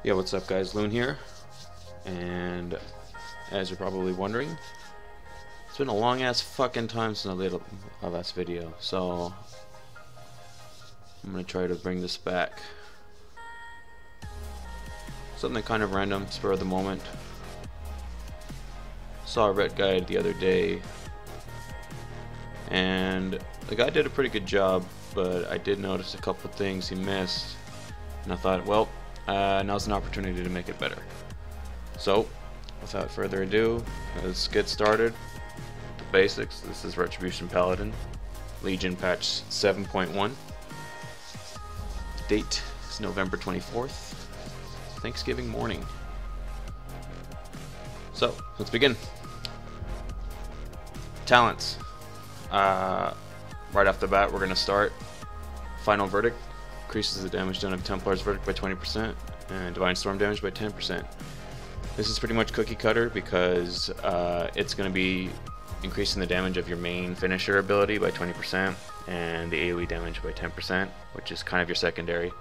Yeah, what's up guys, Loon here, and as you're probably wondering, it's been a long ass fucking time since I did a last video, so I'm gonna try to bring this back. Something kind of random, spur of the moment. Saw a ret guide the other day, and the guy did a pretty good job, but I did notice a couple things he missed, and I thought, well, now's an opportunity to make it better. So, without further ado, let's get started. The basics. This is Retribution Paladin, Legion patch 7.1. Date is November 24th, Thanksgiving morning. So, let's begin. Talents. Right off the bat, we're going to start Final Verdict. Increases the damage done of Templar's Verdict by 20% and Divine Storm damage by 10%. This is pretty much cookie cutter because it's going to be increasing the damage of your main finisher ability by 20% and the AoE damage by 10%, which is kind of your secondary.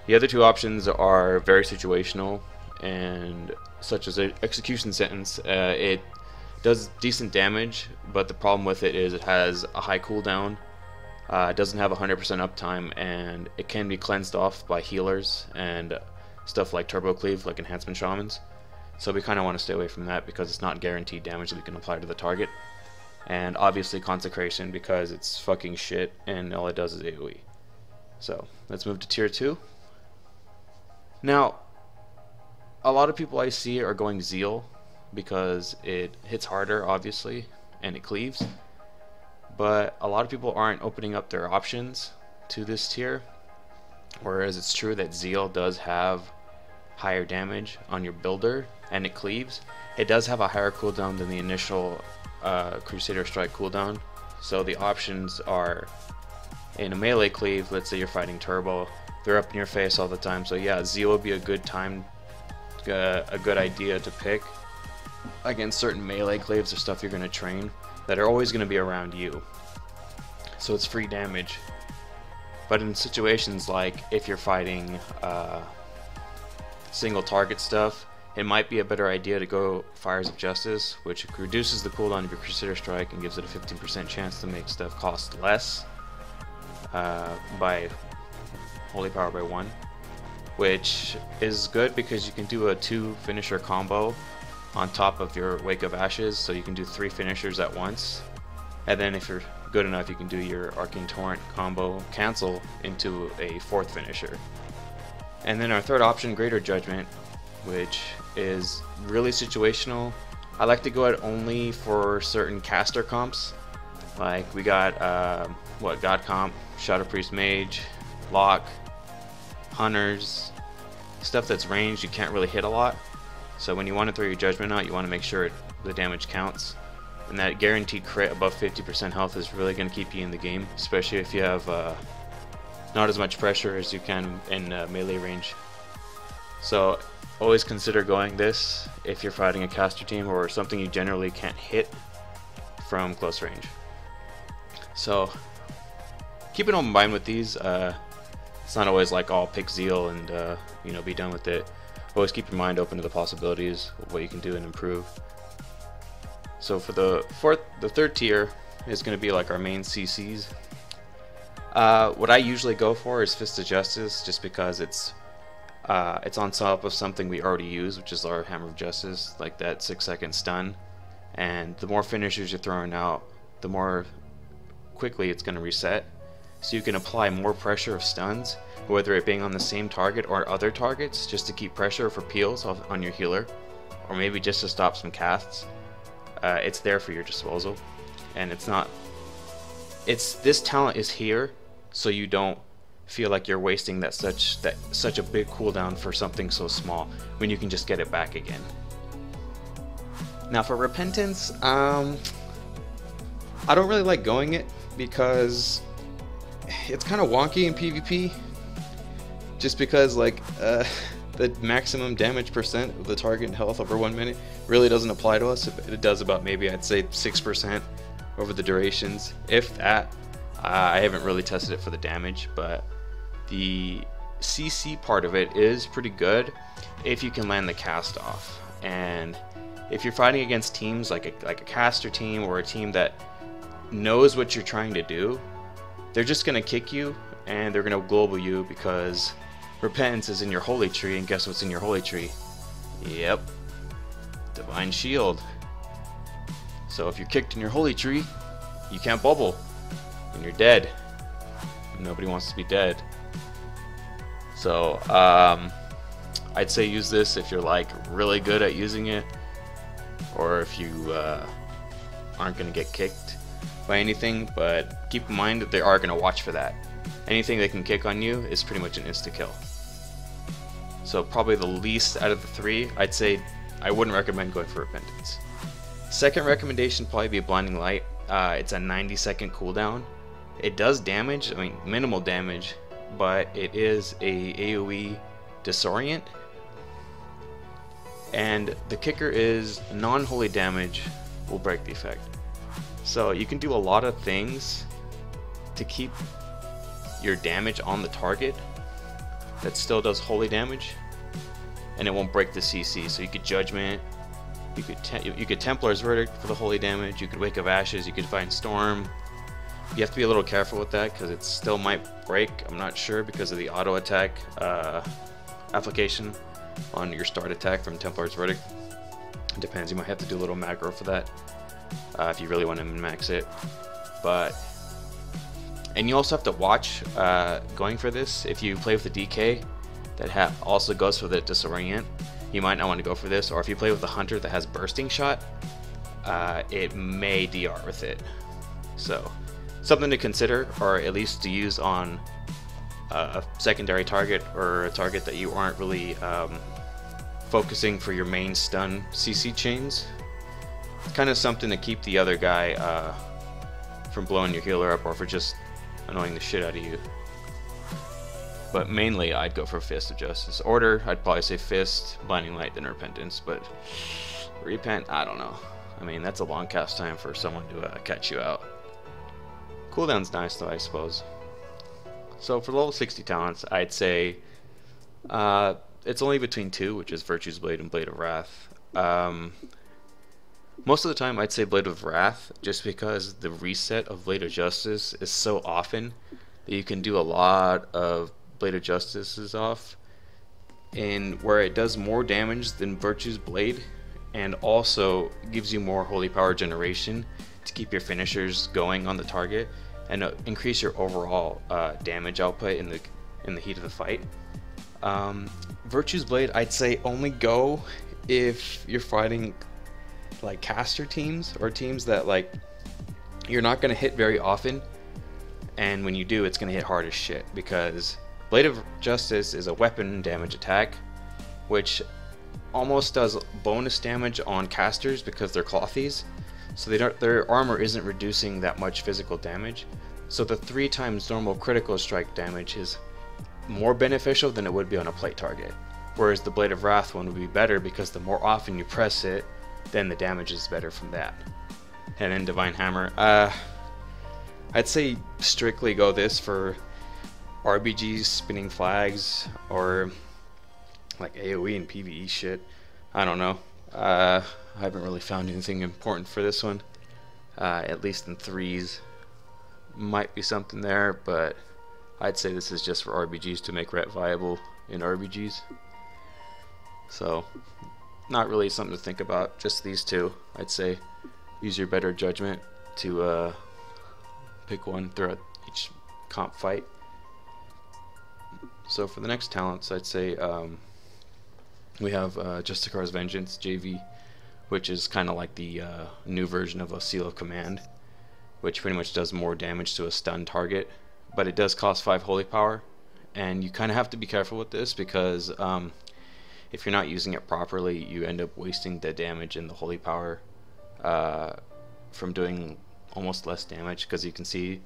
The other two options are very situational, and such as Execution Sentence. It does decent damage, but the problem with it is it has a high cooldown. It doesn't have 100% uptime, and it can be cleansed off by healers and stuff like Turbo Cleave, like Enhancement Shamans. So we kind of want to stay away from that because it's not guaranteed damage that we can apply to the target. And obviously Consecration because it's fucking shit and all it does is AoE. So let's move to tier 2. Now, a lot of people I see are going Zeal because it hits harder, obviously, and it cleaves. But a lot of people aren't opening up their options to this tier, whereas it's true that Zeal does have higher damage on your builder and it cleaves. It does have a higher cooldown than the initial Crusader Strike cooldown, so the options are in a melee cleave. Let's say you're fighting Turbo, they're up in your face all the time, so yeah, Zeal would be a good time, a good idea to pick against certain melee cleaves or stuff you're going to train that are always going to be around you, so it's free damage. But in situations like if you're fighting single target stuff, it might be a better idea to go Fires of Justice, which reduces the cooldown of your Crusader Strike and gives it a 15% chance to make stuff cost less by Holy Power by 1, which is good because you can do a 2 finisher combo on top of your Wake of Ashes, so you can do 3 finishers at once, and then if you're good enough you can do your Arcane Torrent combo cancel into a 4th finisher. And then our third option, Greater Judgment, which is really situational. I like to go it only for certain caster comps, like we got God comp, Shadow Priest Mage, Lock, Hunters, stuff that's ranged you can't really hit a lot. So when you want to throw your Judgment out, you want to make sure the damage counts. And that guaranteed crit above 50% health is really going to keep you in the game, especially if you have not as much pressure as you can in melee range. So always consider going this if you're fighting a caster team or something you generally can't hit from close range. So keep an open mind with these. It's not always like, oh, pick Zeal and you know, be done with it. Always keep your mind open to the possibilities of what you can do and improve. So for the third tier is going to be like our main CCs. What I usually go for is Fist of Justice, just because it's on top of something we already use, which is our Hammer of Justice, like that 6-second stun. And the more finishers you're throwing out, the more quickly it's going to reset. So you can apply more pressure of stuns, whether it being on the same target or other targets, just to keep pressure for peels on your healer, or maybe just to stop some casts. It's there for your disposal, and this talent is here so you don't feel like you're wasting such a big cooldown for something so small when you can just get it back again. Now for Repentance, I don't really like going it because it's kind of wonky in PvP, just because like the maximum damage percent of the target health over 1 minute really doesn't apply to us. It does about, maybe I'd say 6% over the durations, if that. I haven't really tested it for the damage, but the CC part of it is pretty good if you can land the cast off. And if you're fighting against teams like a caster team or a team that knows what you're trying to do, they're just gonna kick you and they're gonna global you because Repentance is in your holy tree, and guess what's in your holy tree? Yep, Divine Shield. So if you're kicked in your holy tree, you can't bubble, and you're dead. Nobody wants to be dead. So I'd say use this if you're like really good at using it, or if you aren't gonna get kicked by anything. But keep in mind that they are gonna watch for that. Anything they can kick on you is pretty much an insta kill. So probably the least out of the three, I'd say I wouldn't recommend going for Repentance. Second recommendation would probably be Blinding Light. It's a 90-second cooldown. It does damage, I mean minimal damage, but it is a AoE disorient. And the kicker is non-holy damage will break the effect. So you can do a lot of things to keep your damage on the target that still does holy damage, and it won't break the CC. So you could Judgment, you could Templar's Verdict for the holy damage, you could Wake of Ashes, you could Find Storm. You have to be a little careful with that because it still might break. I'm not sure because of the auto attack application on your start attack from Templar's Verdict. It depends, you might have to do a little macro for that if you really want to min-max it. And you also have to watch going for this. If you play with the DK that also goes for the Disorient, you might not want to go for this. Or if you play with the Hunter that has Bursting Shot, it may DR with it. So something to consider, or at least to use on a secondary target or a target that you aren't really focusing for your main stun CC chains. It's kind of something to keep the other guy from blowing your healer up or for just annoying the shit out of you. But mainly I'd go for Fist of Justice. Order, I'd probably say Fist, Blinding Light, then Repentance, but Repent, I don't know. I mean, that's a long cast time for someone to catch you out. Cooldown's nice though, I suppose. So for level 60 talents, I'd say it's only between two, which is Virtue's Blade and Blade of Wrath. Most of the time I'd say Blade of Wrath, just because the reset of Blade of Justice is so often that you can do a lot of Blade of Justices off, and where it does more damage than Virtue's Blade, and also gives you more holy power generation to keep your finishers going on the target, and increase your overall damage output in the heat of the fight. Virtue's Blade, I'd say only go if you're fighting like caster teams or teams that like you're not going to hit very often, and when you do, it's going to hit hard as shit, because Blade of Justice is a weapon damage attack which almost does bonus damage on casters because they're clothies, so their armor isn't reducing that much physical damage. So the 3 times normal critical strike damage is more beneficial than it would be on a plate target, whereas the Blade of Wrath one would be better because the more often you press it, then the damage is better from that. And then Divine Hammer, I'd say strictly go this for RBGs, spinning flags, or like AoE and PvE shit. I don't know. I haven't really found anything important for this one. At least in 3s. Might be something there, but I'd say this is just for RBGs to make ret viable in RBGs. So, not really something to think about. Just these two. I'd say use your better judgment to pick one throughout each comp fight. So for the next talents, I'd say we have Justicar's Vengeance, JV, which is kind of like the new version of a Seal of Command, which pretty much does more damage to a stun target, but it does cost 5 holy power, and you kind of have to be careful with this because if you're not using it properly, you end up wasting the damage and the holy power from doing almost less damage, because you can see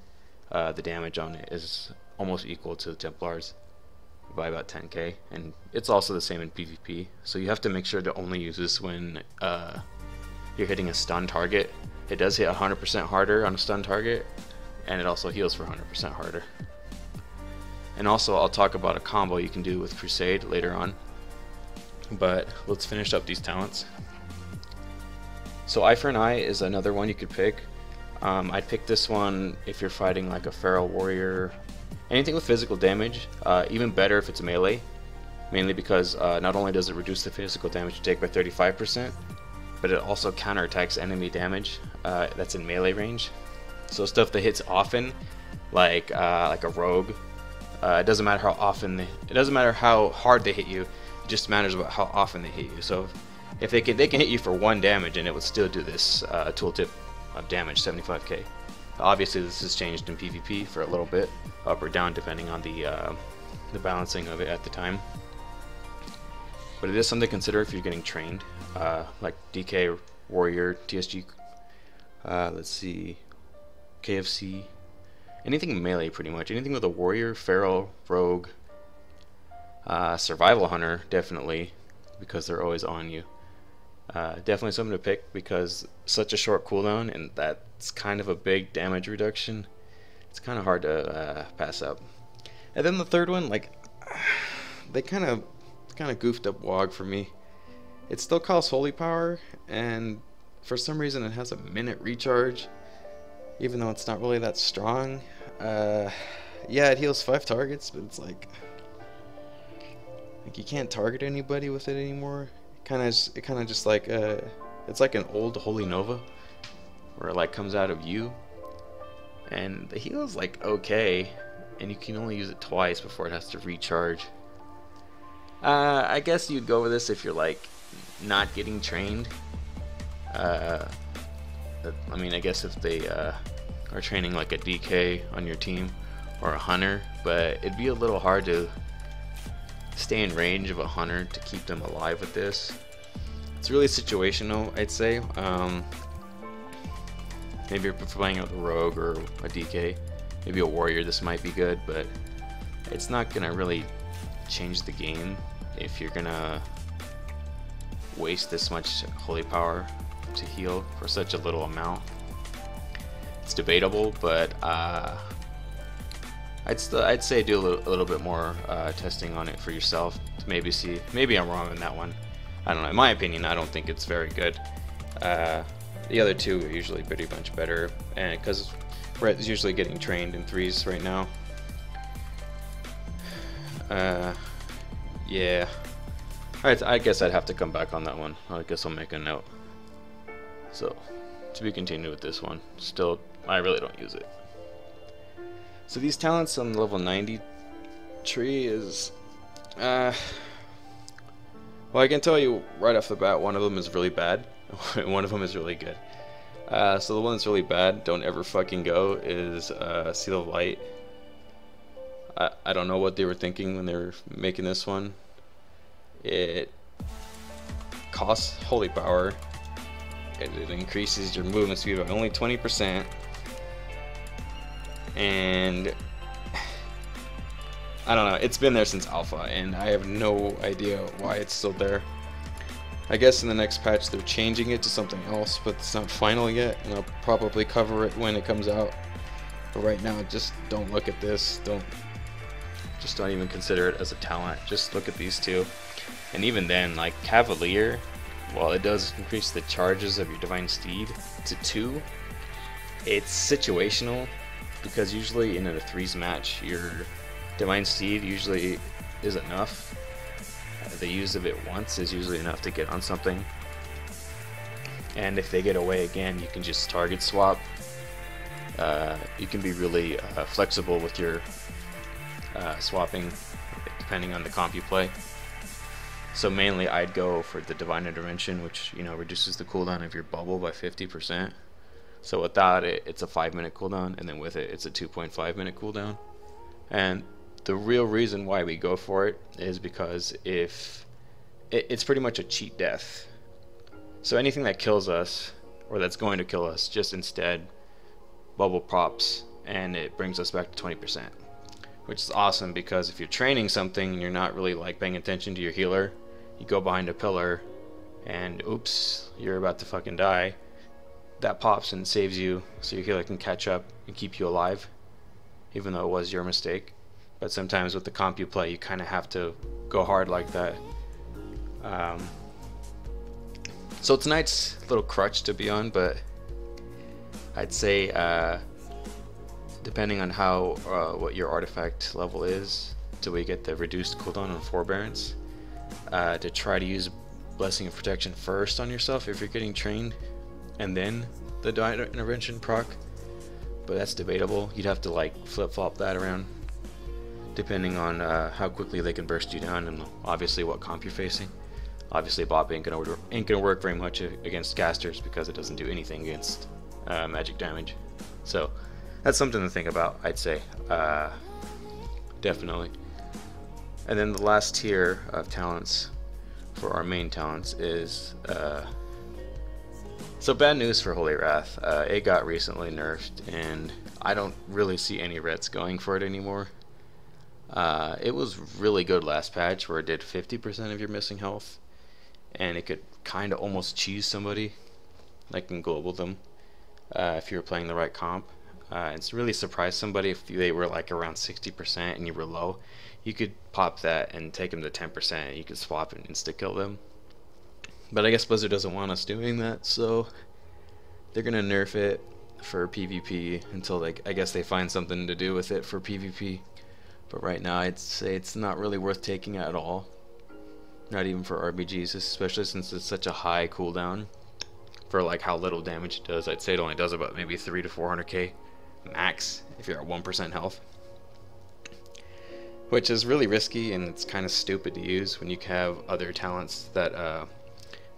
the damage on it is almost equal to the Templars by about 10k, and it's also the same in PvP. So you have to make sure to only use this when you're hitting a stun target. It does hit 100% harder on a stun target, and it also heals for 100% harder. And also I'll talk about a combo you can do with Crusade later on. But let's finish up these talents. So Eye for an Eye is another one you could pick. I'd pick this one if you're fighting like a Feral Warrior. Anything with physical damage, even better if it's melee. Mainly because not only does it reduce the physical damage you take by 35%, but it also counterattacks enemy damage that's in melee range. So stuff that hits often, like a rogue, it doesn't matter how often it doesn't matter how hard they hit you. It just matters about how often they hit you. So if they can hit you for 1 damage and it would still do this tooltip of damage, 75k. Obviously this has changed in PvP for a little bit, up or down depending on the balancing of it at the time. But it is something to consider if you're getting trained, like DK, Warrior, TSG, let's see, KFC, anything melee pretty much. Anything with a Warrior, Feral, Rogue, Survival Hunter, definitely, because they're always on you. Definitely something to pick because such a short cooldown and that's kind of a big damage reduction. It's kind of hard to pass up. And then the third one, like, they kind of goofed up WoG for me. It still calls Holy Power, and for some reason it has a minute recharge, even though it's not really that strong. Yeah, it heals 5 targets, but it's like you can't target anybody with it anymore. It kind of just like it's like an old Holy Nova, where it like comes out of you, and the heal's like okay, and you can only use it twice before it has to recharge. I guess you'd go with this if you're like not getting trained. I mean, I guess if they are training like a DK on your team or a hunter, but it'd be a little hard to stay in range of a hunter to keep them alive with this. It's really situational, I'd say. Maybe if you're playing with a rogue or a DK, maybe a warrior, this might be good, but it's not gonna really change the game if you're gonna waste this much holy power to heal for such a little amount. It's debatable, but I'd say do a little bit more testing on it for yourself to maybe see. Maybe I'm wrong on that one. I don't know. In my opinion, I don't think it's very good. The other two are usually pretty much better, and because Brett's usually getting trained in 3s right now. Yeah. I guess I'd have to come back on that one. I guess I'll make a note. So, to be continued with this one. Still, I really don't use it. So these talents on the level 90 tree is, well, I can tell you right off the bat, one of them is really bad, and one of them is really good. So the one that's really bad, don't ever fucking go, is Seal of Light. I don't know what they were thinking when they were making this one. It costs holy power. It increases your movement speed by only 20%. And I don't know, it's been there since alpha and I have no idea why it's still there. I guess in the next patch they're changing it to something else, but it's not final yet, and I'll probably cover it when it comes out. But right now, just don't look at this. Just don't even consider it as a talent. Just look at these two. And even then, like Cavalier, while it does increase the charges of your Divine Steed to 2, it's situational, because usually in a 3s match, your Divine Steed usually is enough. The use of it once is usually enough to get on something. And if they get away again, you can just target swap. You can be really flexible with your swapping, depending on the comp you play. So mainly I'd go for the Divine Intervention, which, you know, reduces the cooldown of your bubble by 50%. So without it, it's a 5-minute cooldown, and then with it, it's a 2.5-minute cooldown. And the real reason why we go for it is because if it's pretty much a cheat death. So anything that kills us, or that's going to kill us, just instead bubble props, and it brings us back to 20%. Which is awesome, because if you're training something and you're not really like paying attention to your healer, you go behind a pillar and oops, you're about to fucking die. That pops and saves you, so your healer can catch up and keep you alive, even though it was your mistake. but sometimes with the comp you play, you kind of have to go hard like that. So it's a nice little crutch to be on, but I'd say depending on how what your artifact level is, till we get the reduced cooldown and forbearance, to try to use Blessing of Protection first on yourself if you're getting trained, and then the Divine Intervention proc. But that's debatable. You'd have to like flip-flop that around depending on how quickly they can burst you down, and obviously what comp you're facing. Obviously Bop ain't gonna work very much against casters because it doesn't do anything against magic damage. So that's something to think about, I'd say. Definitely. And then the last tier of talents for our main talents is so bad news for Holy Wrath. It got recently nerfed, and I don't really see any reds going for it anymore. It was really good last patch where it did 50% of your missing health, and it could kind of almost cheese somebody, like in global them, if you were playing the right comp. It's really surprised somebody if they were like around 60% and you were low. You could pop that and take them to 10%, and you could swap and insta-kill them. But I guess Blizzard doesn't want us doing that, so they're gonna nerf it for PvP until I guess they find something to do with it for PvP. But right now I'd say it's not really worth taking at all. Not even for RBGs, especially since it's such a high cooldown for like how little damage it does. I'd say it only does about maybe 300 to 400k max if you're at 1% health, which is really risky, and it's kind of stupid to use when you have other talents that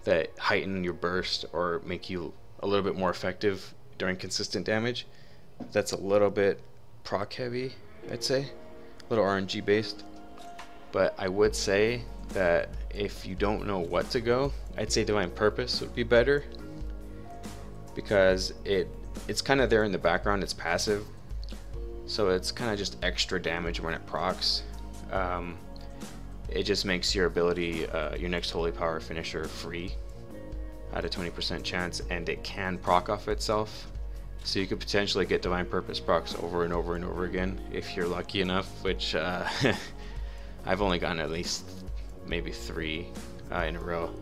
that heighten your burst or make you a little bit more effective during consistent damage. That's a little bit proc heavy, I'd say, a little RNG based. But I would say that if you don't know what to go, I'd say Divine Purpose would be better, because it's kind of there in the background. It's passive, so it's kind of just extra damage when it procs. It just makes your ability, your next Holy Power finisher, free at a 20% chance, and it can proc off itself. So you could potentially get Divine Purpose procs over and over and over again if you're lucky enough, which I've only gotten at least maybe 3 in a row.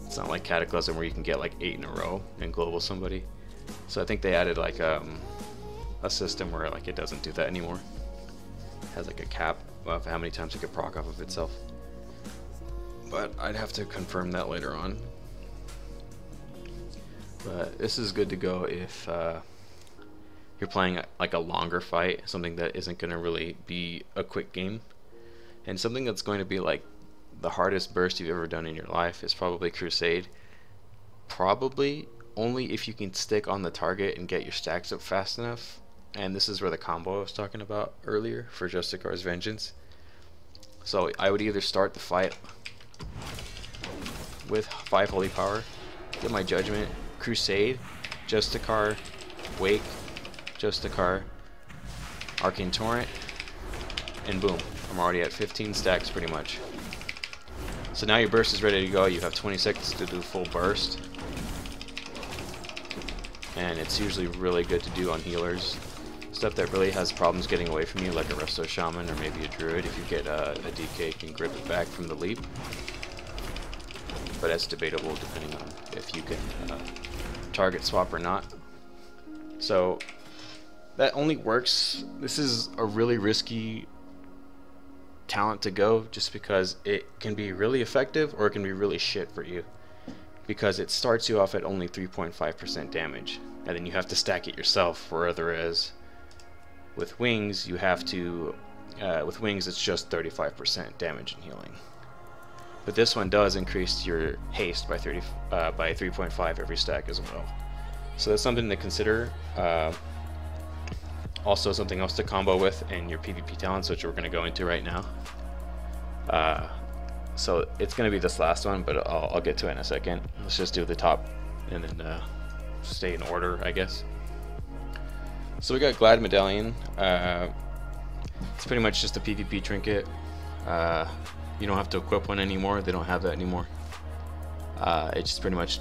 It's not like Cataclysm where you can get like 8 in a row and global somebody. So I think they added like a system where like it doesn't do that anymore. It has like a cap of how many times it could proc off of itself. But I'd have to confirm that later on. But this is good to go if you're playing like a longer fight, something that isn't going to really be a quick game. And something that's going to be like the hardest burst you've ever done in your life is probably Crusade. Probably only if you can stick on the target and get your stacks up fast enough. And this is where the combo I was talking about earlier for Justicar's Vengeance. So I would either start the fight with 5 Holy Power, get my Judgment, Crusade, Justicar, Wake, Justicar, Arcane Torrent, and boom, I'm already at 15 stacks pretty much. So now your burst is ready to go. You have 20 seconds to do full burst, and it's usually really good to do on healers. Stuff that really has problems getting away from you, like a Resto Shaman or maybe a Druid. If you get a DK, you can grip it back from the leap. But that's debatable depending on if you can target swap or not. So that only works. This is a really risky talent to go, just because it can be really effective or it can be really shit for you, because it starts you off at only 3.5% damage, and then you have to stack it yourself, whereas with wings you have to with wings it's just 35% damage and healing. But this one does increase your haste by 3.5 every stack as well. So that's something to consider. Also something else to combo with in your PvP talents, which we're going to go into right now. So it's going to be this last one, but I'll get to it in a second. Let's just do the top and then stay in order, I guess. So we got Glad Medallion. It's pretty much just a PvP trinket. You don't have to equip one anymore. They don't have that anymore. It's just pretty much,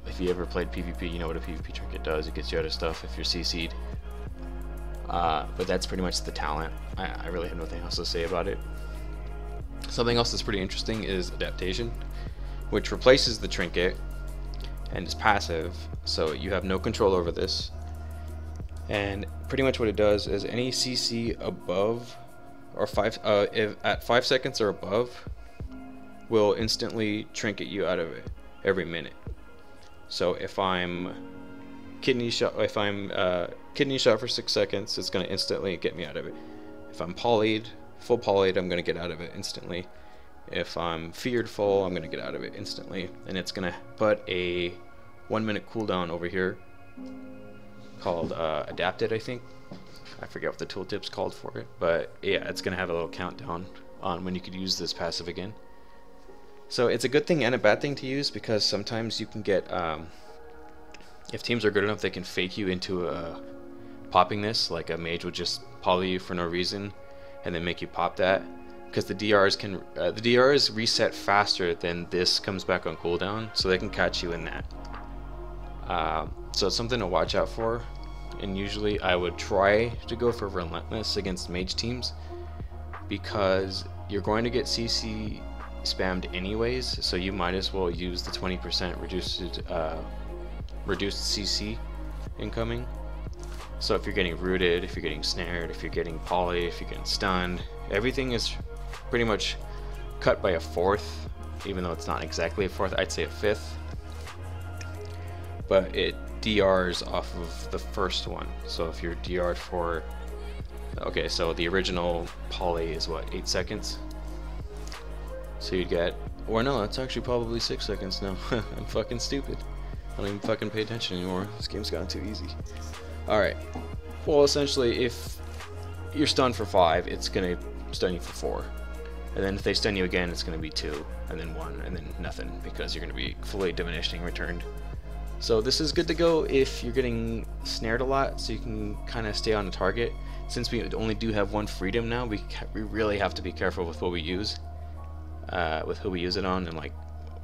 if you ever played PvP, you know what a PvP trinket does. It gets you out of stuff if you're CC'd. but that's pretty much the talent. I really have nothing else to say about it. Something else that's pretty interesting is adaptation, which replaces the trinket and is passive, so you have no control over this. And pretty much what it does is any CC above or if at 5 seconds or above will instantly trinket you out of it every minute. So if I'm kidney shot for 6 seconds, it's going to instantly get me out of it. If I'm polyed, full polyed, I'm going to get out of it instantly. If I'm feared full, I'm going to get out of it instantly. And it's going to put a 1 minute cooldown over here called adapted, I think. I forget what the tooltip's called for it, but yeah, it's going to have a little countdown on when you could use this passive again. So it's a good thing and a bad thing to use, because sometimes you can get, if teams are good enough, they can fake you into popping this. Like a mage would just poly you for no reason and then make you pop that, because the DRs reset faster than this comes back on cooldown, so they can catch you in that. So it's something to watch out for. And usually I would try to go for Relentless against mage teams, because you're going to get CC spammed anyways, so you might as well use the 20% reduced CC incoming. So if you're getting rooted, if you're getting snared, if you're getting poly, if you're getting stunned, everything is pretty much cut by a fourth, even though it's not exactly a fourth, I'd say a fifth. But it DRs off of the first one. So if you're DR'd for, okay, so the original poly is what, 8 seconds? So you'd get, or no, it's actually probably 6 seconds now. I'm fucking stupid. I don't even fucking pay attention anymore. This game's gotten too easy. Alright. Well, essentially, if you're stunned for 5, it's gonna stun you for 4. And then if they stun you again, it's gonna be 2, and then 1, and then nothing, because you're gonna be fully diminishing returned. So this is good to go if you're getting snared a lot, so you can kind of stay on the target. Since we only do have one freedom now, we really have to be careful with what we use, with who we use it on, and like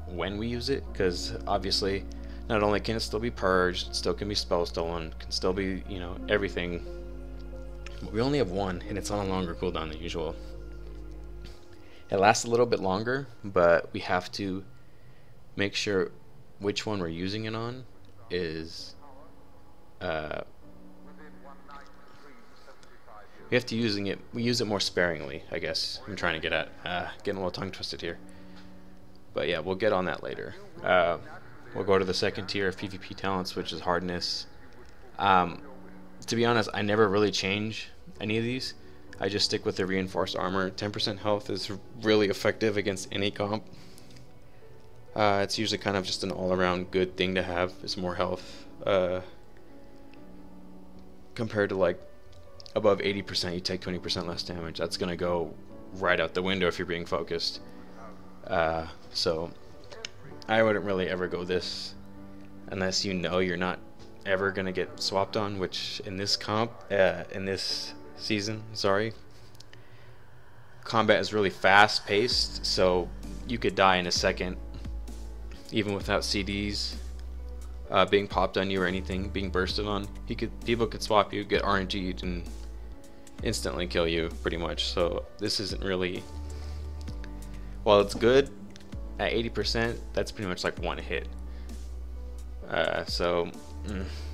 when we use it, because obviously not only can it still be purged, it still can be spell stolen, can still be, you know, everything. But we only have one, and it's on a longer cooldown than usual. It lasts a little bit longer, but we have to make sure which one we're using it on is we have to we use it more sparingly, I guess. I'm trying to get at getting a little tongue twisted here, but yeah, we'll get on that later. We'll go to the second tier of PvP talents, which is hardness. To be honest, I never really change any of these. I just stick with the reinforced armor. 10% health is really effective against any comp. It's usually kind of just an all-around good thing to have, is more health. Compared to like above 80%, you take 20% less damage. That's gonna go right out the window if you're being focused. So I wouldn't really ever go this unless you know you're not ever gonna get swapped on, which in this in this season, sorry, combat is really fast-paced, so you could die in a second. Even without CDs being popped on you or anything, being bursted on, people could swap you, get RNG'd, and instantly kill you, pretty much. So this isn't really, while it's good at 80%, that's pretty much like one hit. So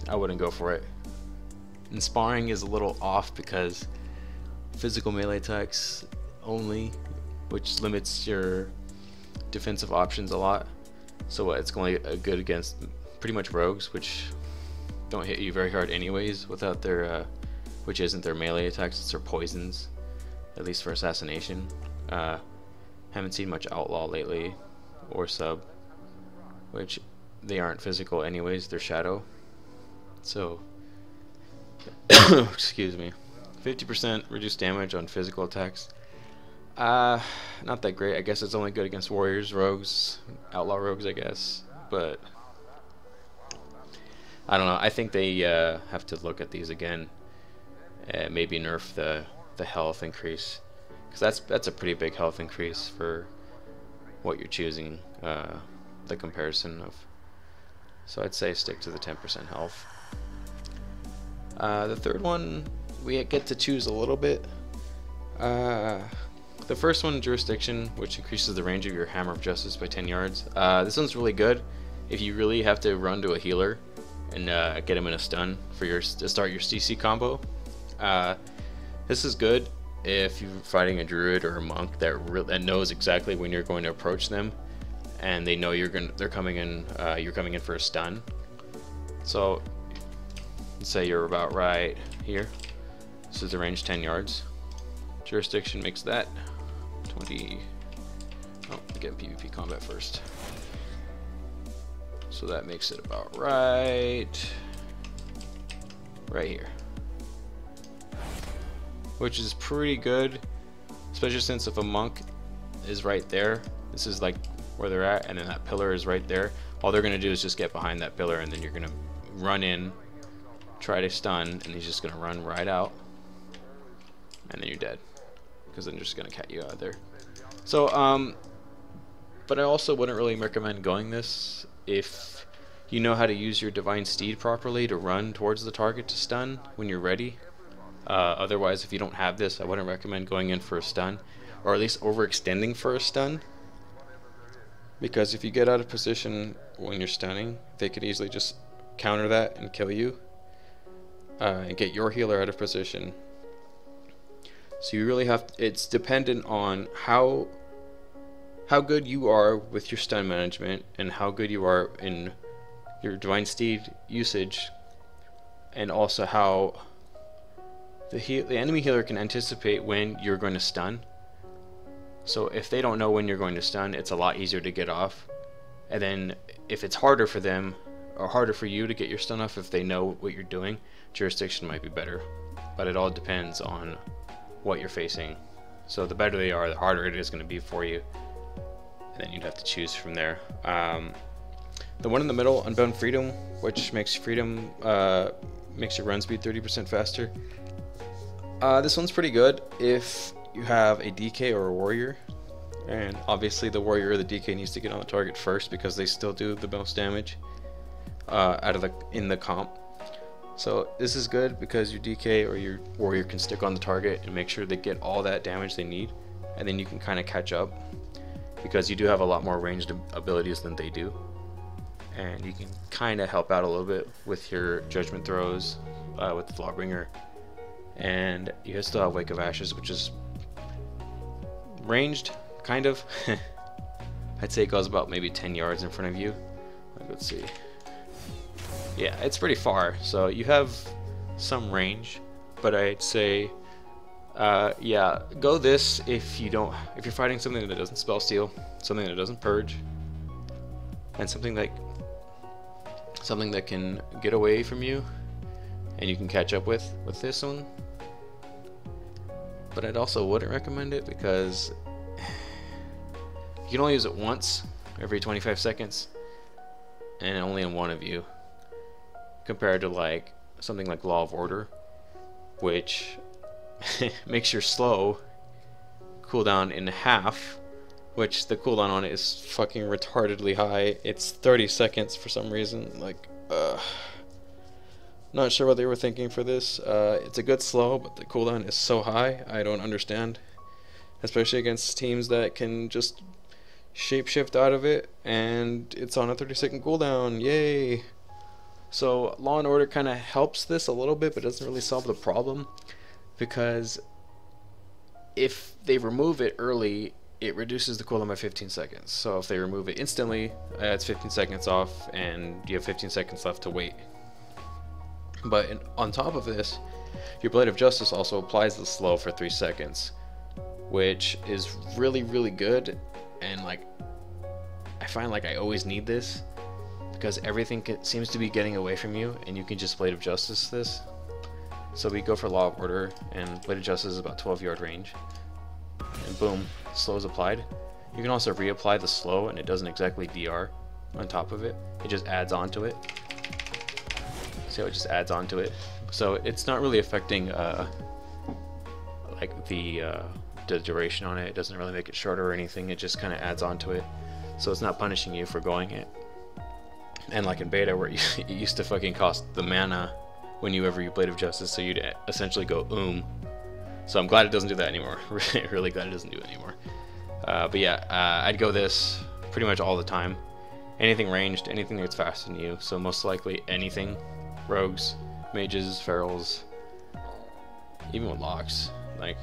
I wouldn't go for it. And sparring is a little off because physical melee attacks only, which limits your defensive options a lot. So it's only good against pretty much rogues, which don't hit you very hard anyways without their, which isn't their melee attacks, it's their poisons, at least for assassination. Haven't seen much outlaw lately, or sub, which they aren't physical anyways, they're shadow. So, excuse me, 50% reduced damage on physical attacks. Not that great. I guess it's only good against warriors, rogues, outlaw rogues, I guess. But I don't know. I think they have to look at these again. Maybe nerf the health increase, because that's a pretty big health increase for what you're choosing. The comparison of. So I'd say stick to the 10% health. The third one we get to choose a little bit. The first one, Jurisdiction, which increases the range of your Hammer of Justice by 10 yards. This one's really good if you really have to run to a healer and get him in a stun for to start your CC combo. This is good if you're fighting a druid or a monk that knows exactly when you're going to approach them, and they know they're coming in. You're coming in for a stun. So let's say you're about right here. This is the range 10 yards. Jurisdiction makes that 20. Oh, get PvP combat first. So that makes it about right here, which is pretty good, especially since if a monk is right there, this is like where they're at, and then that pillar is right there. All they're gonna do is just get behind that pillar, and then you're gonna run in, try to stun, and he's just gonna run right out, and then you're dead, because then they're just gonna cat you out of there. So but I also wouldn't really recommend going this if you know how to use your Divine Steed properly to run towards the target to stun when you're ready. Otherwise, if you don't have this, I wouldn't recommend going in for a stun, or at least overextending for a stun, because if you get out of position when you're stunning, they could easily just counter that and kill you, and get your healer out of position. So you really have it's dependent on how good you are with your stun management and how good you are in your Divine Steed usage, and also how the enemy healer can anticipate when you're going to stun. So if they don't know when you're going to stun, it's a lot easier to get off. And then if it's harder for them or harder for you to get your stun off, if they know what you're doing, Jurisdiction might be better. But it all depends on what you're facing. So the better they are, the harder it is going to be for you, and then you'd have to choose from there. The one in the middle, Unbound Freedom, which makes freedom makes your run speed 30% faster. This one's pretty good if you have a DK or a warrior, and obviously the warrior or the DK needs to get on the target first because they still do the most damage in the comp. So this is good because your DK or your warrior can stick on the target and make sure they get all that damage they need, and then you can kind of catch up because you do have a lot more ranged abilities than they do, and you can kind of help out a little bit with your judgment throws with the Flawbringer. And you still have Wake of Ashes, which is ranged, kind of. I'd say it goes about maybe 10 yards in front of you. Let's see. Yeah, it's pretty far, so you have some range, but I'd say yeah, go this if you're fighting something that doesn't spell steal, something that doesn't purge, and something that can get away from you and you can catch up with this one. But I'd also wouldn't recommend it because you can only use it once every 25 seconds and only in one of you, compared to like something like Law of Order, which makes your slow cooldown in half, which the cooldown on it is fucking retardedly high. It's 30 seconds for some reason. Like, not sure what they were thinking for this. It's a good slow, but the cooldown is so high. I don't understand, especially against teams that can just shapeshift out of it, and it's on a 30-second cooldown. Yay! So Law and Order kind of helps this a little bit, but doesn't really solve the problem, because if they remove it early, it reduces the cooldown by 15 seconds. So if they remove it instantly, it's 15 seconds off, and you have 15 seconds left to wait. But on top of this, your Blade of Justice also applies the slow for 3 seconds, which is really, really good. And like, I find like I always need this because everything seems to be getting away from you, and you can just Blade of Justice this. So we go for Law of Order, and Blade of Justice is about 12-yard range, and boom, slow is applied. You can also reapply the slow, and it doesn't exactly DR on top of it. It just adds on to it. See how it just adds on to it? So it's not really affecting like the duration on it. It doesn't really make it shorter or anything. It just kind of adds on to it. So it's not punishing you for going it. And like in beta, where it used to fucking cost the mana whenever you Blade of Justice, so you'd essentially go So I'm glad it doesn't do that anymore. Really glad it doesn't do it anymore. But yeah, I'd go this pretty much all the time. Anything ranged, anything that's faster than you, so most likely anything. Rogues, mages, ferals, even with locks. Like,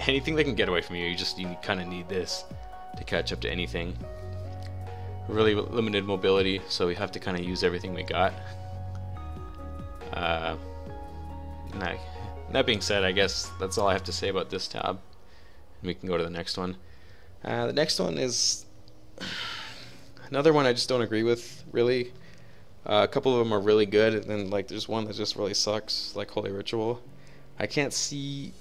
anything that can get away from you, you kind of need this to catch up to anything. Really limited mobility, so we have to kind of use everything we got. That being said, I guess that's all I have to say about this tab. We can go to the next one. The next one is another one I just don't agree with, really. A couple of them are really good, and then like there's one that just really sucks, like Holy Ritual. I can't see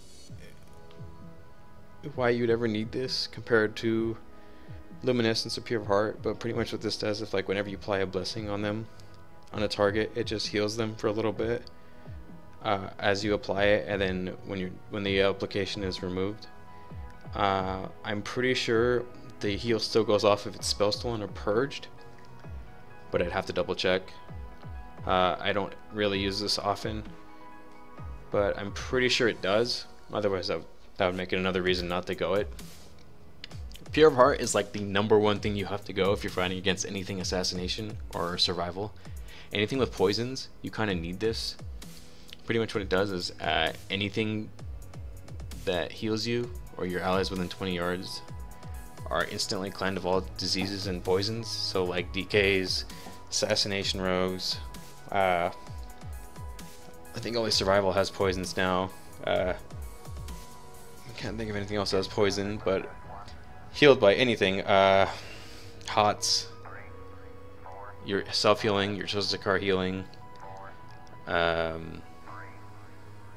why you'd ever need this compared to Luminescence or Pure of Heart, but pretty much what this does is like whenever you apply a blessing on them, on a target, it just heals them for a little bit as you apply it, and then when the application is removed, I'm pretty sure the heal still goes off if it's spell stolen or purged, but I'd have to double check. I don't really use this often, but I'm pretty sure it does. Otherwise that would make it another reason not to go it. Pure of Heart is like the #1 thing you have to go if you're fighting against anything assassination or survival. Anything with poisons, you kind of need this. Pretty much what it does is anything that heals you or your allies within 20 yards are instantly cleansed of all diseases and poisons. So like DKs, assassination rogues, I think only survival has poisons now. I can't think of anything else that has poison, but healed by anything. Hots, your self-healing, your Zozakar healing,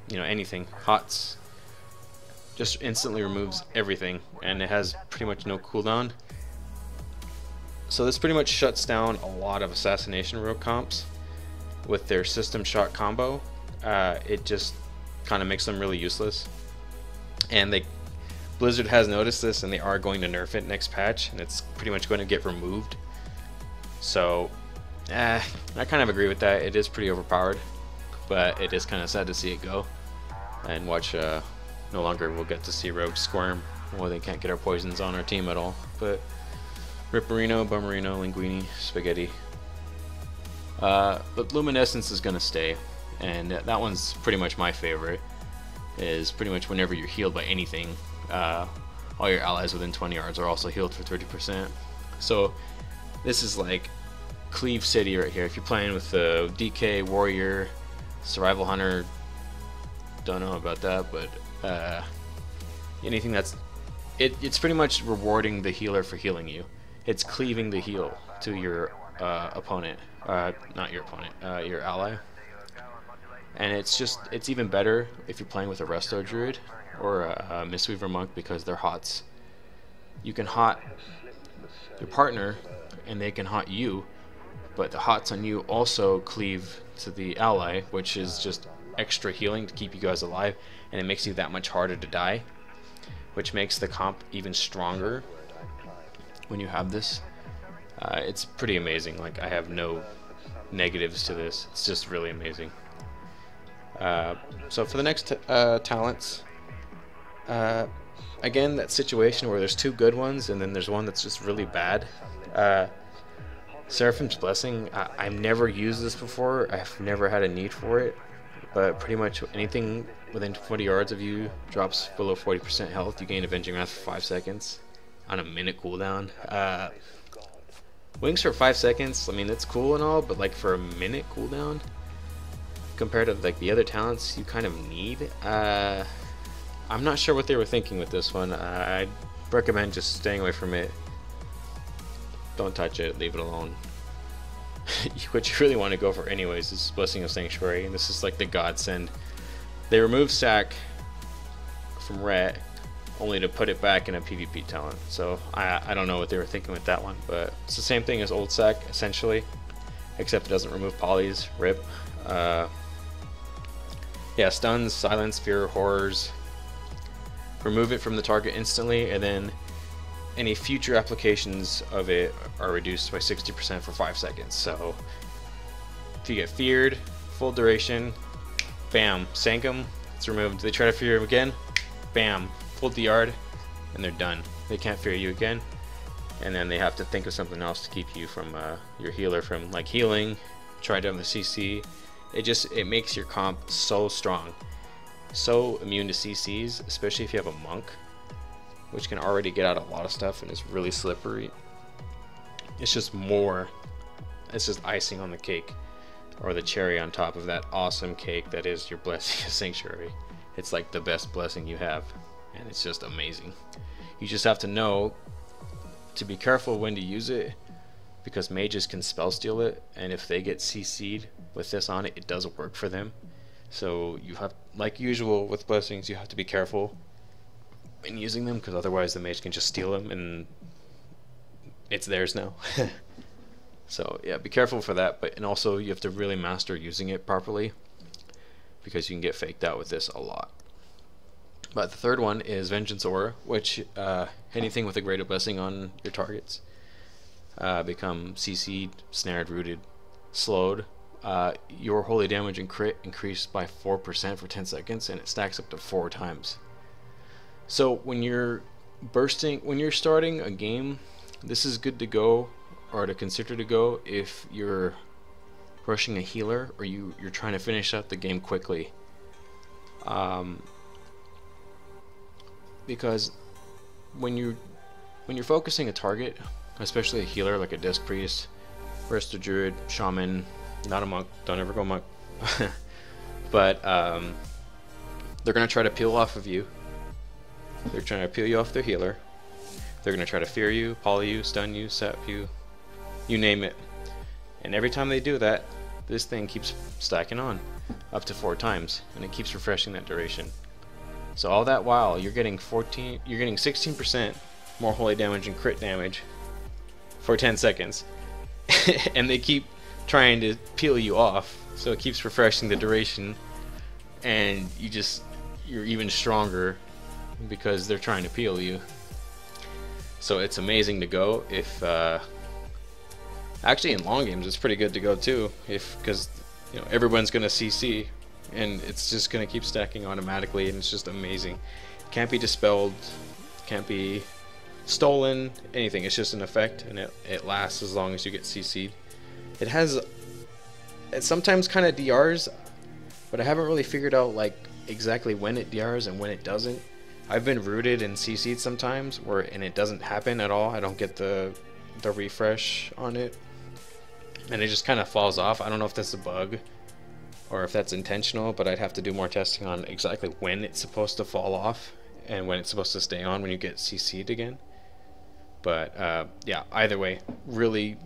you know, anything. Hots just instantly removes everything, and it has pretty much no cooldown. So this pretty much shuts down a lot of assassination rogue comps with their system shot combo. It just kind of makes them really useless, and Blizzard has noticed this, and they are going to nerf it next patch, and it's pretty much going to get removed. So I kind of agree with that. It is pretty overpowered, but it is kind of sad to see it go, and watch no longer we'll get to see rogues squirm. Well, they can't get our poisons on our team at all. But Ripperino, Bummerino, Linguini, Spaghetti. But Luminescence is gonna stay, and that one's pretty much my favorite. Is pretty much whenever you're healed by anything, all your allies within 20 yards are also healed for 30%. So this is like Cleave City right here. If you're playing with the DK, Warrior, Survival Hunter, don't know about that, but anything that's it's pretty much rewarding the healer for healing you. It's cleaving the heal to your opponent, not your opponent, your ally. And it's even better if you're playing with a Resto Druid or a Mistweaver Monk, because they're hots. You can hot your partner and they can hot you, but the hots on you also cleave to the ally, which is just extra healing to keep you guys alive, and it makes you that much harder to die, which makes the comp even stronger when you have this. It's pretty amazing. Like, I have no negatives to this. It's just really amazing. So for the next talents, again, that situation where there's two good ones and then there's one that's just really bad. Seraphim's Blessing, I've never used this before. I've never had a need for it, but pretty much anything within 20 yards of you drops below 40% health. You gain Avenging Wrath for 5 seconds on a minute cooldown. Wings for 5 seconds, I mean, that's cool and all, but like for a minute cooldown, compared to like the other talents you kind of need, I'm not sure what they were thinking with this one. I'd recommend just staying away from it. Don't touch it, leave it alone. What you really want to go for anyways is Blessing of Sanctuary, and this is like the godsend. They removed Sack from Ret only to put it back in a PvP talent, so I don't know what they were thinking with that one, but it's the same thing as Old Sack essentially, except it doesn't remove polys. RIP. Yeah, stuns, silence, fear, horrors. Remove it from the target instantly, and then any future applications of it are reduced by 60% for 5 seconds. So if you get feared, full duration, bam, sank him, it's removed. They try to fear him again, bam, full DR'd, and they're done. They can't fear you again, and then they have to think of something else to keep you from your healer from like healing. Try down the CC. It makes your comp so strong, so immune to CCs, especially if you have a monk, which can already get out a lot of stuff and is really slippery. It's just icing on the cake, or the cherry on top of that awesome cake that is your blessing of sanctuary. It's like the best blessing you have, and it's just amazing. You just have to know to be careful when to use it, because mages can spell steal it, and if they get CC'd with this on it, it doesn't work for them. So you have, like usual with blessings, you have to be careful in using them, because otherwise the mage can just steal them and it's theirs now. So yeah, be careful for that, and also you have to really master using it properly, because you can get faked out with this a lot. But the third one is Vengeance Aura, which anything with a greater blessing on your targets become CC'd, snared, rooted, slowed. Your holy damage and crit increased by 4% for 10 seconds, and it stacks up to 4 times. So when you're starting a game, this is good to go, or to consider to go, if you're rushing a healer or you're trying to finish up the game quickly. Because when you're focusing a target, especially a healer like a Disc Priest, Resto Druid, Shaman, not a monk, don't ever go monk, but they're going to try to peel off of you. They're trying to peel you off their healer. They're going to try to fear you, poly you, stun you, sap you, you name it. And every time they do that, this thing keeps stacking on up to 4 times, and it keeps refreshing that duration. So all that while you're getting 16% more holy damage and crit damage for 10 seconds. And they keep trying to peel you off, so it keeps refreshing the duration, and you're even stronger because they're trying to peel you. So it's amazing to go. If actually in long games it's pretty good to go too, because everyone's gonna CC and it's just gonna keep stacking automatically, and it's just amazing. Can't be dispelled, can't be stolen, anything. It's just an effect, and it lasts as long as you get CC'd. It sometimes kind of DRs, but I haven't really figured out like exactly when it DRs and when it doesn't. I've been rooted and CC'd sometimes and it doesn't happen at all. I don't get the refresh on it, and it just kind of falls off. I don't know if that's a bug or if that's intentional, but I'd have to do more testing on exactly when it's supposed to fall off and when it's supposed to stay on when you get CC'd again. But yeah, either way, really,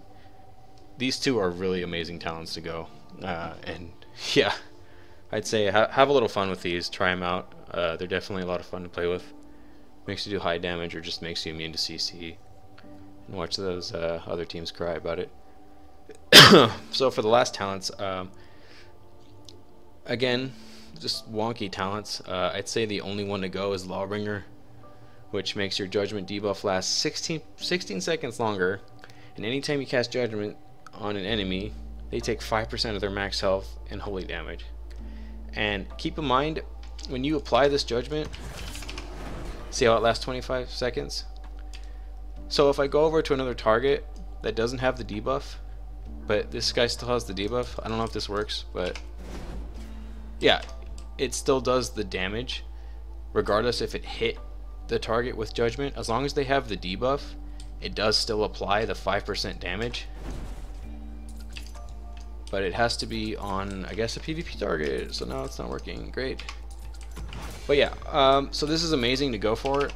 these two are really amazing talents to go. And yeah, I'd say have a little fun with these. Try them out. They're definitely a lot of fun to play with. Makes you do high damage, or just makes you immune to CC. And watch those other teams cry about it. So for the last talents, again, just wonky talents. I'd say the only one to go is Lawbringer, which makes your Judgment debuff last 16 seconds longer, and anytime you cast Judgment on an enemy, they take 5% of their max health and holy damage. And keep in mind, when you apply this Judgment, see how it lasts 25 seconds? So if I go over to another target that doesn't have the debuff, but this guy still has the debuff, I don't know if this works, but yeah, it still does the damage regardless if it hit the target with Judgment. As long as they have the debuff, it does still apply the 5% damage, but it has to be on, I guess, a PvP target. So now it's not working. Great. But yeah, so this is amazing to go for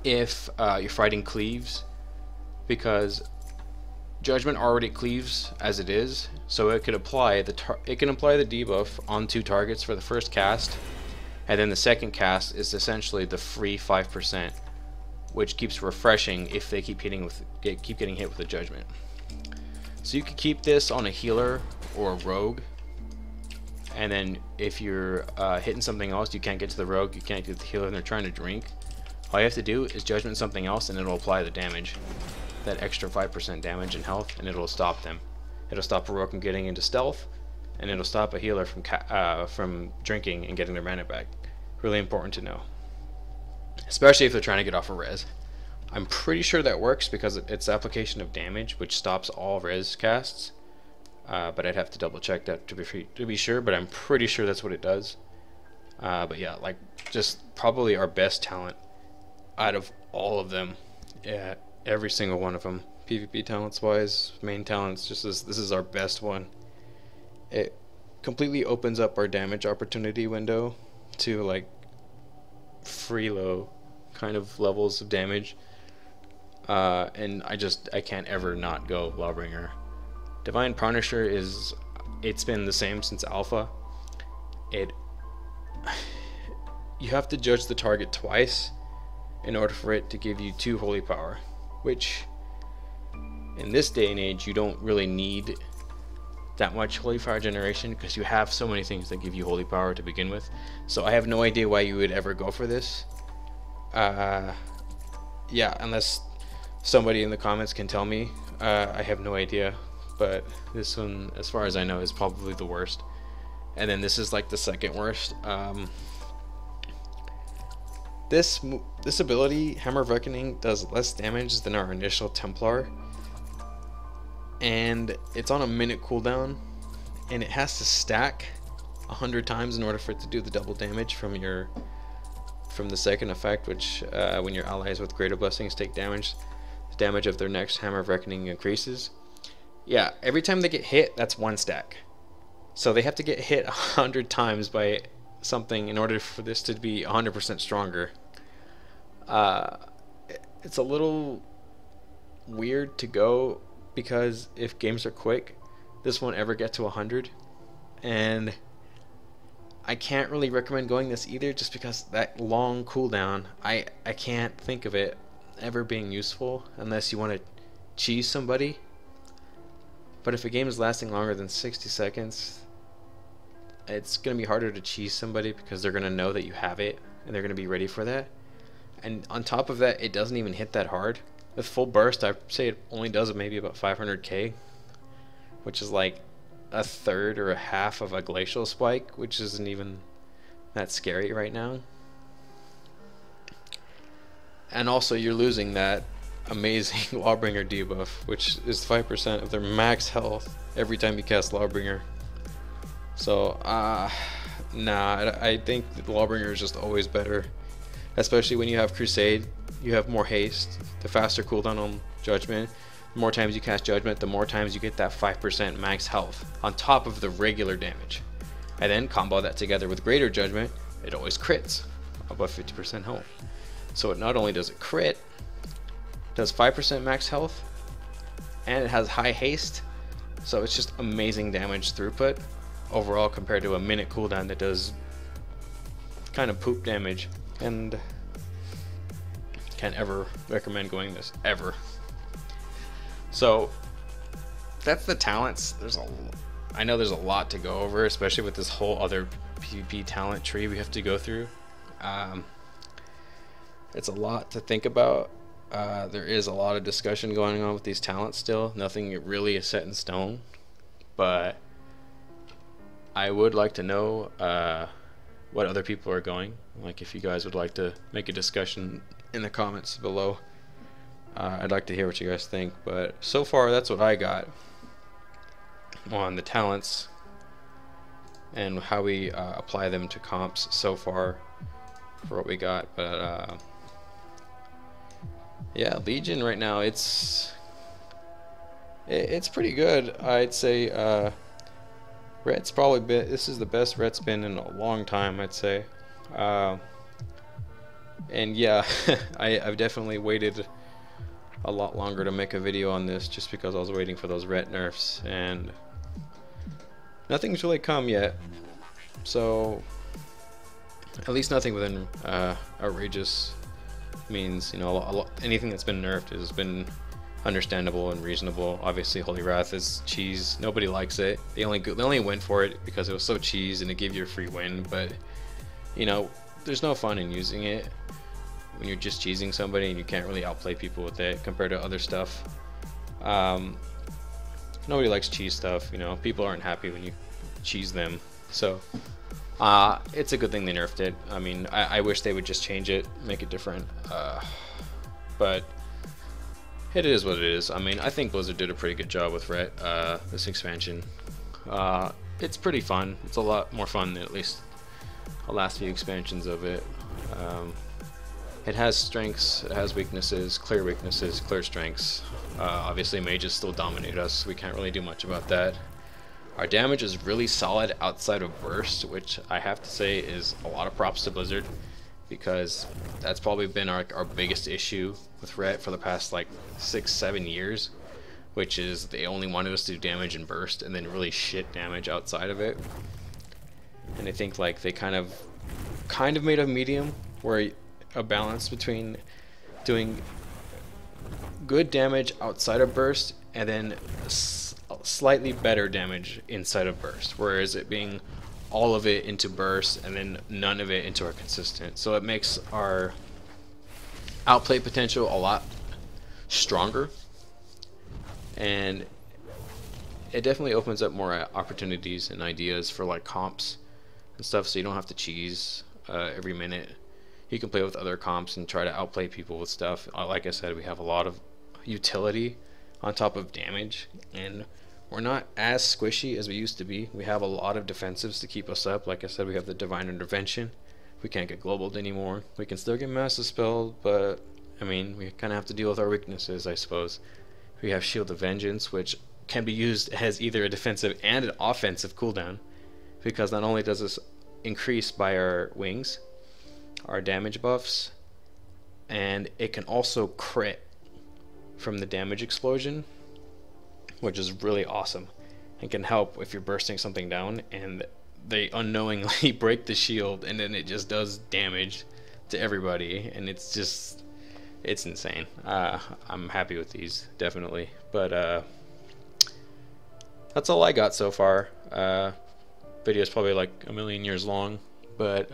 if you're fighting cleaves, because Judgment already cleaves as it is, so it could apply the debuff on 2 targets for the first cast, and then the second cast is essentially the free 5%, which keeps refreshing if they keep getting hit with the Judgment. So you could keep this on a healer or a rogue, and then if you're hitting something else, you can't get to the rogue, you can't get to the healer, and they're trying to drink, all you have to do is Judgment something else, and it'll apply the damage, that extra 5% damage and health, and it'll stop them. It'll stop a rogue from getting into stealth, and it'll stop a healer from drinking and getting their mana back. Really important to know, especially if they're trying to get off a res. I'm pretty sure that works because it's application of damage, which stops all res casts. But I'd have to double check that to be sure, but I'm pretty sure that's what it does. But yeah, like, just probably our best talent out of all of them. Yeah, every single one of them. PvP talents wise, main talents, this is our best one. It completely opens up our damage opportunity window to like free low kind of levels of damage. And I can't ever not go Lawbringer. Divine Punisher it's been the same since alpha. You have to judge the target twice in order for it to give you 2 holy power, which in this day and age you don't really need that much holy power generation because you have so many things that give you holy power to begin with. So I have no idea why you would ever go for this. Yeah, unless somebody in the comments can tell me. I have no idea, but this one, as far as I know, is probably the worst. And then this is like the second worst. This ability, Hammer of Reckoning, does less damage than our initial Templar, and it's on a minute cooldown, and it has to stack 100 times in order for it to do the double damage from the second effect, which when your allies with greater blessings take damage, the damage of their next Hammer of Reckoning increases. Yeah, every time they get hit, that's 1 stack. So they have to get hit 100 times by something in order for this to be 100% stronger. It's a little weird to go, because if games are quick, this won't ever get to 100, and I can't really recommend going this either, just because that long cooldown, I can't think of it ever being useful unless you want to cheese somebody. But if a game is lasting longer than 60 seconds, it's going to be harder to cheese somebody because they're going to know that you have it and they're going to be ready for that. And on top of that, it doesn't even hit that hard. With full burst, I'd say it only does maybe about 500k, which is like a third or a half of a glacial spike, which isn't even that scary right now. And also, you're losing that amazing Lawbringer debuff, which is 5% of their max health every time you cast Lawbringer. So, nah, I think the Lawbringer is just always better, especially when you have Crusade. You have more haste, the faster cooldown on Judgment. The more times you cast Judgment, the more times you get that 5% max health on top of the regular damage. And then combo that together with Greater Judgment, it always crits above 50% health. So it not only does it crit, does 5% max health, and it has high haste, so it's just amazing damage throughput overall compared to a minute cooldown that does kind of poop damage. And can't ever recommend going this ever. So that's the talents. I know there's a lot to go over, especially with this whole other PvP talent tree we have to go through. It's a lot to think about. There is a lot of discussion going on with these talents still. Nothing really is set in stone, but I would like to know what other people are going. Like, if you guys would like to make a discussion in the comments below, I'd like to hear what you guys think. But so far, that's what I got on the talents and how we apply them to comps so far for what we got. But yeah, Legion right now, it's pretty good. I'd say Ret's probably been, this is the best Ret's been in a long time, I'd say. And yeah, I've definitely waited a lot longer to make a video on this just because I was waiting for those Ret nerfs, and nothing's really come yet. So at least nothing within outrageous means. You know, anything that's been nerfed has been understandable and reasonable. Obviously, Holy Wrath is cheese. Nobody likes it. They only went for it because it was so cheese and it gave you a free win. But you know, there's no fun in using it when you're just cheesing somebody and you can't really outplay people with it compared to other stuff. Nobody likes cheese stuff. You know, people aren't happy when you cheese them. So it's a good thing they nerfed it. I mean, I wish they would just change it, make it different. But it is what it is. I mean, I think Blizzard did a pretty good job with this expansion. It's pretty fun. It's a lot more fun than at least the last few expansions of it. It has strengths, it has weaknesses, clear strengths. Obviously mages still dominate us, we can't really do much about that. Our damage is really solid outside of burst, which I have to say is a lot of props to Blizzard, because that's probably been our biggest issue with Ret for the past like 6-7 years, which is they only wanted us to do damage in burst and then really shit damage outside of it. And I think like they kind of made a medium, where a balance between doing good damage outside of burst and then slightly better damage inside of burst, whereas it being all of it into burst and then none of it into our consistent. So it makes our outplay potential a lot stronger, and it definitely opens up more opportunities and ideas for like comps and stuff, so you don't have to cheese every minute. You can play with other comps and try to outplay people with stuff. Like I said, we have a lot of utility on top of damage, and we're not as squishy as we used to be. We have a lot of defensives to keep us up. Like I said, we have the Divine Intervention. We can't get globaled anymore. We can still get Massive Spelled, but I mean, we kind of have to deal with our weaknesses, I suppose. We have Shield of Vengeance, which can be used as either a defensive and an offensive cooldown, because not only does this increase by our wings, our damage buffs, and it can also crit from the damage explosion, which is really awesome and can help if you're bursting something down and they unknowingly break the shield, and then it just does damage to everybody, and it's insane. I'm happy with these, definitely. But that's all I got so far. Video's probably like a million years long, but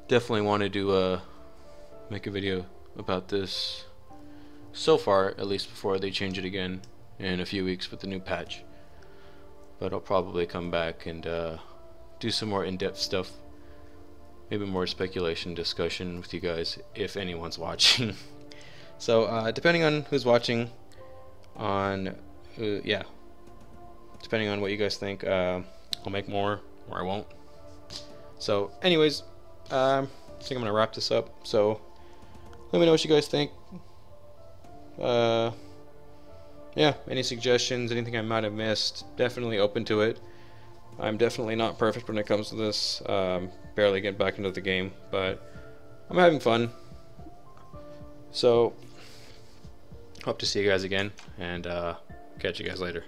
definitely wanted to make a video about this so far, at least before they change it again in a few weeks with the new patch. But I'll probably come back and do some more in-depth stuff, maybe more speculation discussion with you guys if anyone's watching. So depending on who's watching, yeah, depending on what you guys think, I'll make more or I won't. So anyways, I think I'm gonna wrap this up, so let me know what you guys think. Yeah, any suggestions, anything I might have missed, definitely open to it. I'm definitely not perfect when it comes to this. Barely getting back into the game, but I'm having fun. So hope to see you guys again, and catch you guys later.